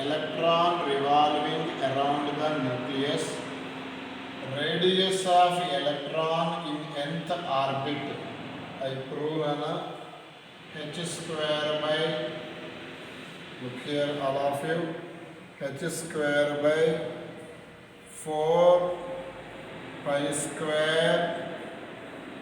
electron revolving around the nucleus. Radius of electron in nth orbit. I prove h square by, look here all of you, h square by 4 pi square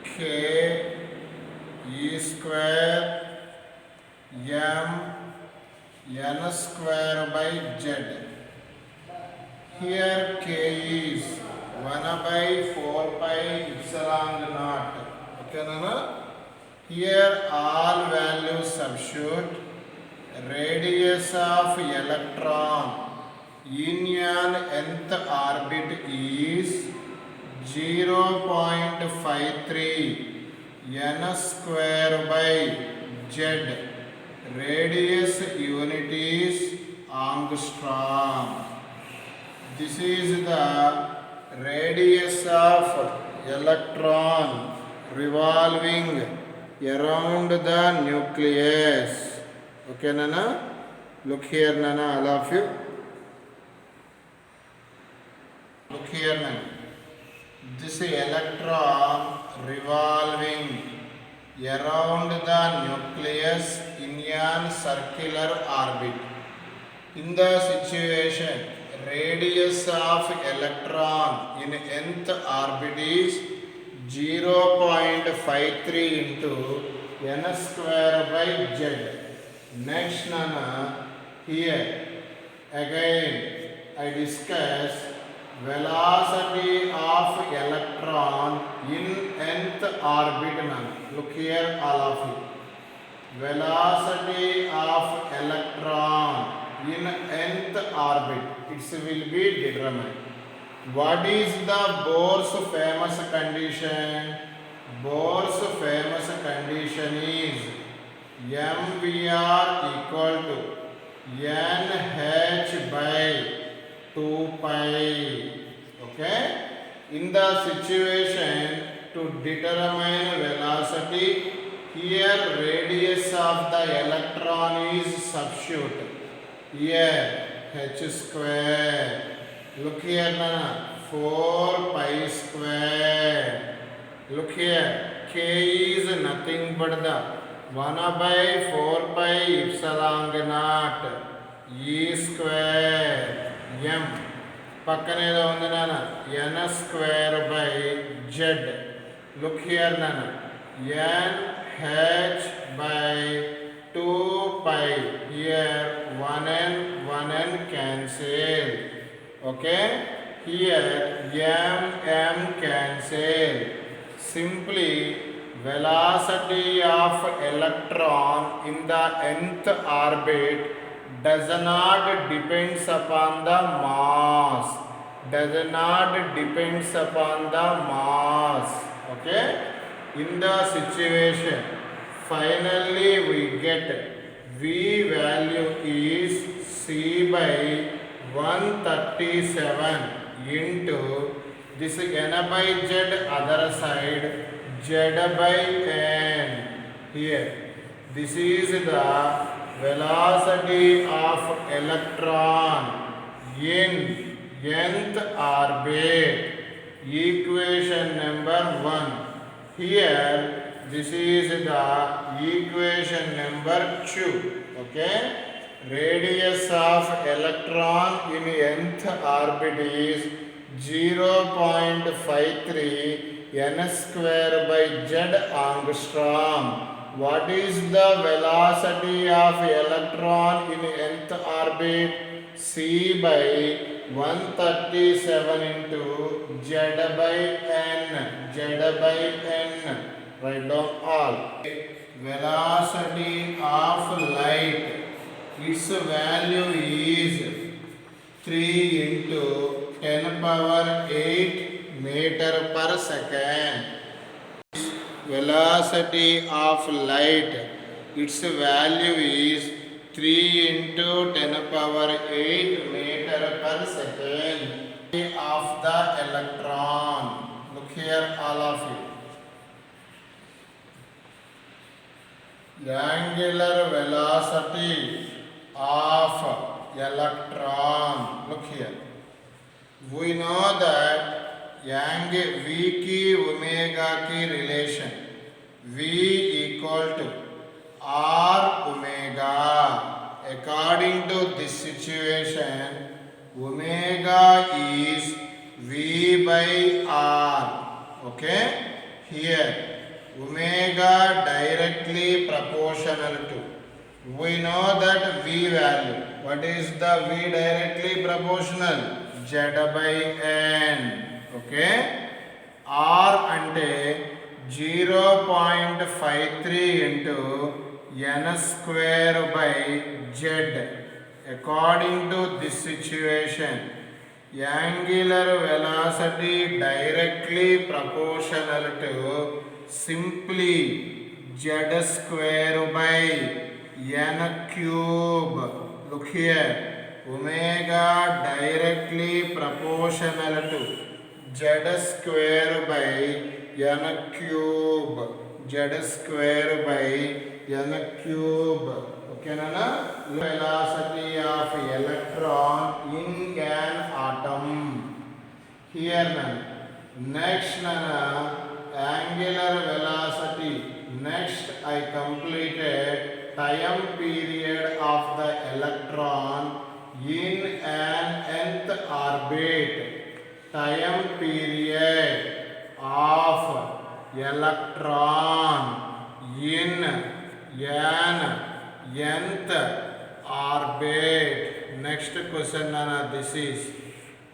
k e square m n square by z. Here k is 1 by 4 pi epsilon naught. Okay, Nana? Here all values substitute. Radius of electron in an nth orbit is 0.53 n square by z. Radius unit is angstrom. This is the radius of electron revolving around the nucleus. Okay, Nana? Look here, Nana, all of you. Look here, Nana. This electron revolving around the nucleus in an circular orbit. In the situation, radius of electron in nth orbit is 0.53 into n square by z. Next, Nana, here again I discuss velocity of electron in nth orbit. Nana, look here all of you. Velocity of electron in nth orbit, it will be determined. What is the Bohr's famous condition? Bohr's famous condition is mvr equal to nh by 2 pi. Okay? In the situation to determine velocity, here radius of the electron is substitute. Here h square. Look here, Nana, 4 pi square. Look here, k is nothing but the 1 by 4 pi epsilon naught e square m. Pakkanedo undi Nana, n square by z. Look here, Nana, n h by 2 pi. Here 1n cancel. Okay, here m cancel. Simply velocity of electron in the nth orbit does not depends upon the mass. Does not depends upon the mass. Okay, in the situation finally we get v value is c by 137 into this n by z other side z by n. Here this is the velocity of electron in nth orbit. Equation number 1. Here this is the equation number 2. Okay, radius of electron in nth orbit is 0.53 n square by z angstrom. What is the velocity of electron in nth orbit? c by 137 into z by n. Z by n. Write down all. Velocity of light, its value is 3 into 10 power 8 meter per second. Velocity of light, its value is 3 into 10 power 8 meter per second. Of the electron. Look here, all of you. The angular velocity of electron. Look here. We know that V की omega की relation V equal to R omega. According to this situation, omega is V by R. Okay? Here, omega directly proportional to. We know that V value. What is the V directly proportional? Z by N. Okay? R ante 0.53 into N square by Z. According to this situation, angular velocity directly proportional to simply Z square by N cube. Look here. Omega directly proportional to Z square by N cube. Z square by N cube. Okay, Nana? Velocity of electron in an atom. Here, Nana. Next, Nana, angular velocity. Next, I completed time period of the electron in an nth orbit. Time period of electron in an nth orbit. Next question, Nana, this is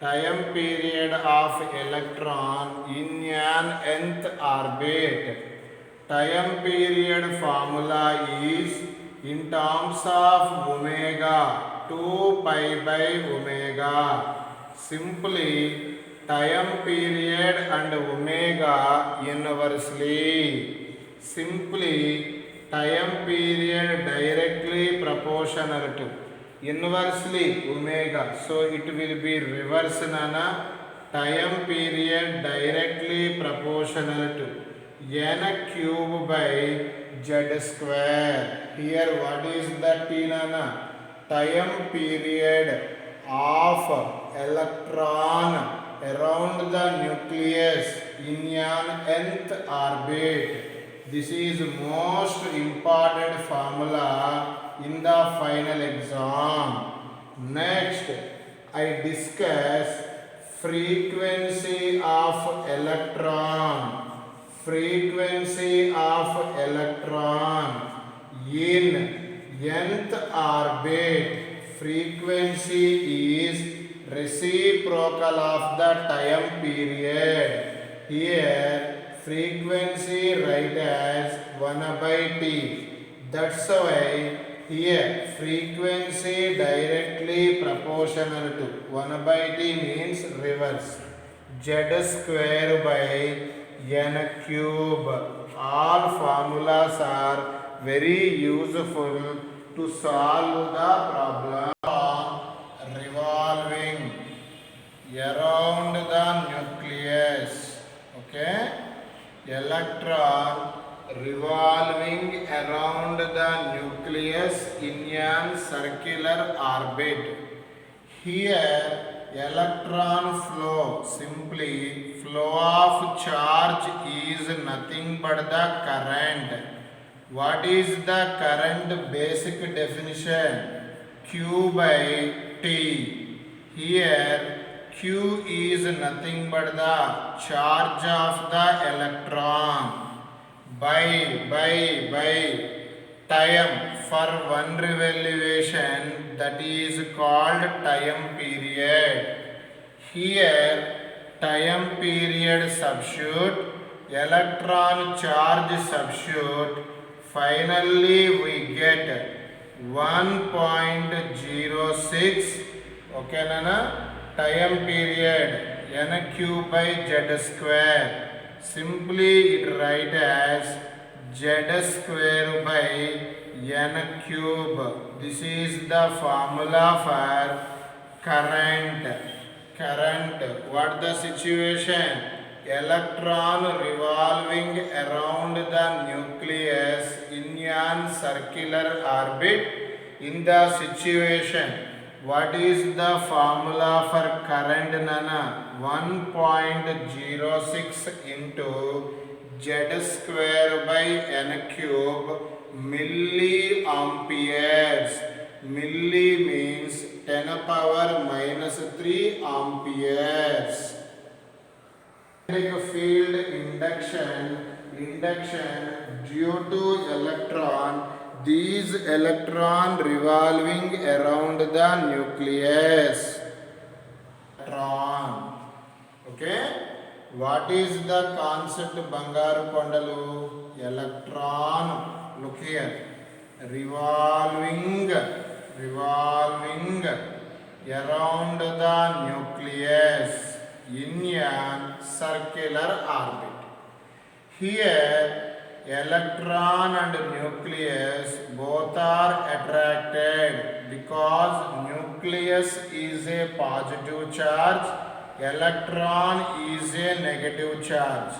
time period of electron in an nth orbit. Time period formula is in terms of omega 2 pi by omega. Simply time period and omega inversely. Simply time period directly proportional to inversely omega. So it will be reverse, Nana. Time period directly proportional to N cube by Z square. Here what is the T, Nana? Time period of electron around the nucleus in an nth orbit. This is most important formula in the final exam. Next, I discuss frequency of electron. Frequency of electron in nth orbit. Frequency is reciprocal of the time period. Here frequency write as 1 by t. That's why here frequency directly proportional to 1 by t means reverse. Z square by N cube. All formulas are very useful to solve the problem. Revolving around the nucleus. Okay? Electron revolving around the nucleus in a circular orbit. Here electron flow, simply flow of charge is nothing but the current. What is the current basic definition? Q by T. Here Q is nothing but the charge of the electron by time for one revolution, that is called time period. Here time period substitute, electron charge substitute, finally we get 1.06. Okay, Nana? Time period N cube by Z square. Simply it write as Z square by N cube. This is the formula for current. What the situation? Electron revolving around the nucleus in a circular orbit. In the situation What is the formula for current, Nana? 1.06 into Z square by N cube milliamperes. Milli means 10 power minus 3 amperes. Magnetic field induction due to electron. These electron revolving around the nucleus. Electron. Okay. What is the concept Bangaru Kondalu? Electron. Look here. Revolving around the nucleus in a circular orbit. Here, electron and nucleus both are attracted because nucleus is a positive charge, electron is a negative charge.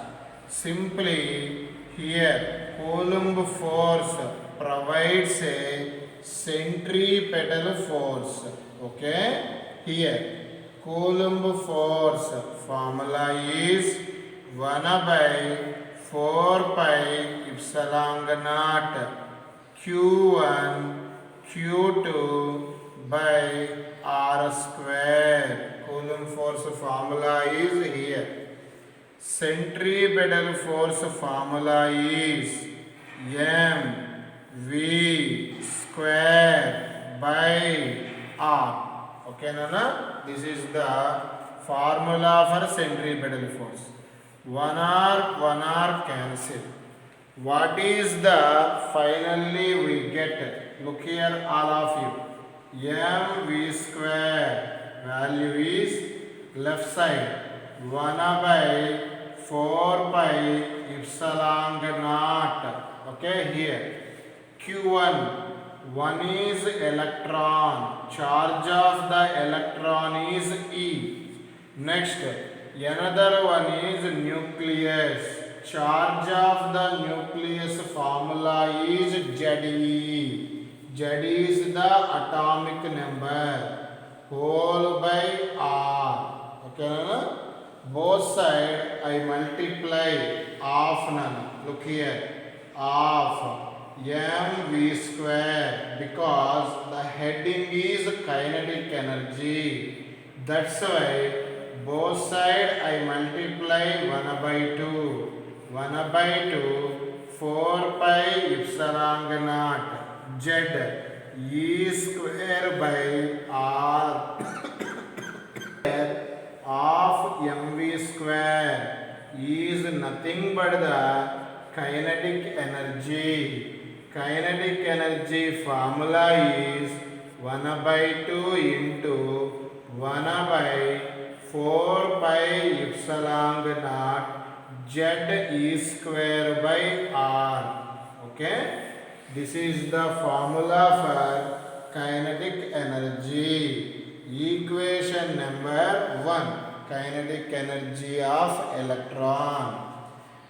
Simply, here, Coulomb force provides a centripetal force. Okay, here Coulomb force formula is 1 by 4 pi epsilon naught Q1 Q2 by R square. Coulomb force formula is here. Centripetal force formula is mv square by R. Okay, Nana? This is the formula for centripetal force. 1R cancel. What is the finally we get? Look here, all of you. mv square value is left side 1 by 4 pi epsilon naught. Okay, here Q1, one is electron, charge of the electron is E. Next, another one is nucleus, charge of the nucleus formula is Ze. Z is the atomic number, whole by R. Okay, both side I multiply half, Nana. Look here, half mv square, because the heading is kinetic energy. That's why both side I multiply 1 by 2. 1 by 2, 4 pi epsilon naught Z E square by R of mv square is nothing but the kinetic energy. Kinetic energy formula is 1 by 2 into 1 by 4 pi epsilon naught Z E square by R. Okay, this is the formula for kinetic energy. Equation number 1, kinetic energy of electron.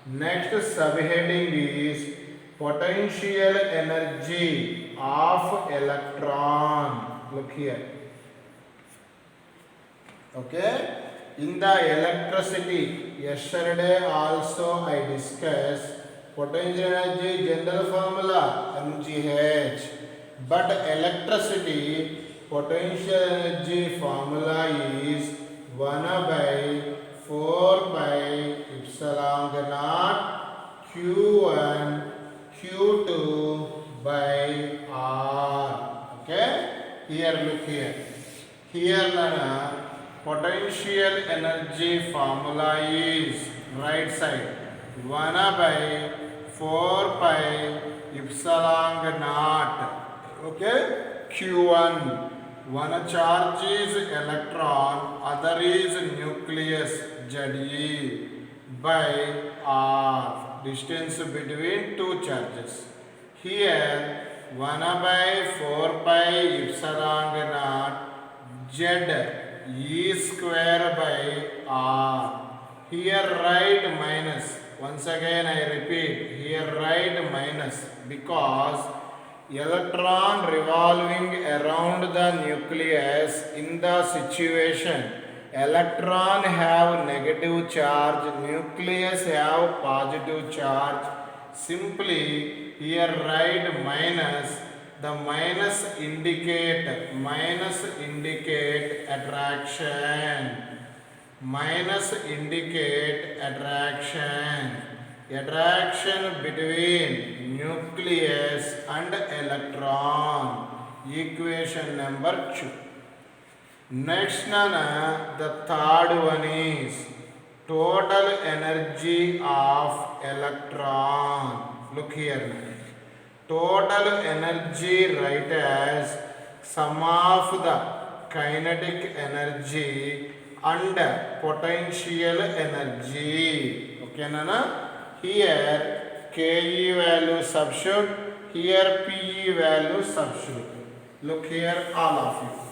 Next subheading is potential energy of electron. Look here. Okay, in the electricity, yesterday also I discussed potential energy general formula mgh, but electricity potential energy formula is 1 by 4 pi epsilon naught Q1 Q2 by R. Okay, here look here. Here Nana, potential energy formula is right side 1 by 4 pi epsilon naught. Okay, Q1, one charge is electron, other is nucleus Ze by R, distance between two charges. Here 1 by 4 pi epsilon naught Z E square by R. Here write minus. Once again I repeat, here write minus because electron revolving around the nucleus. In the situation, electron have negative charge, nucleus have positive charge. Simply here write minus. The minus indicate attraction. Minus indicate attraction between nucleus and electron. Equation number 2. Next Nana, the third one is total energy of electron. Look here. Total energy write as sum of the kinetic energy and potential energy. Okay, Nana? Here Ke value substitute, here Pe value substitute. Look here, all of you.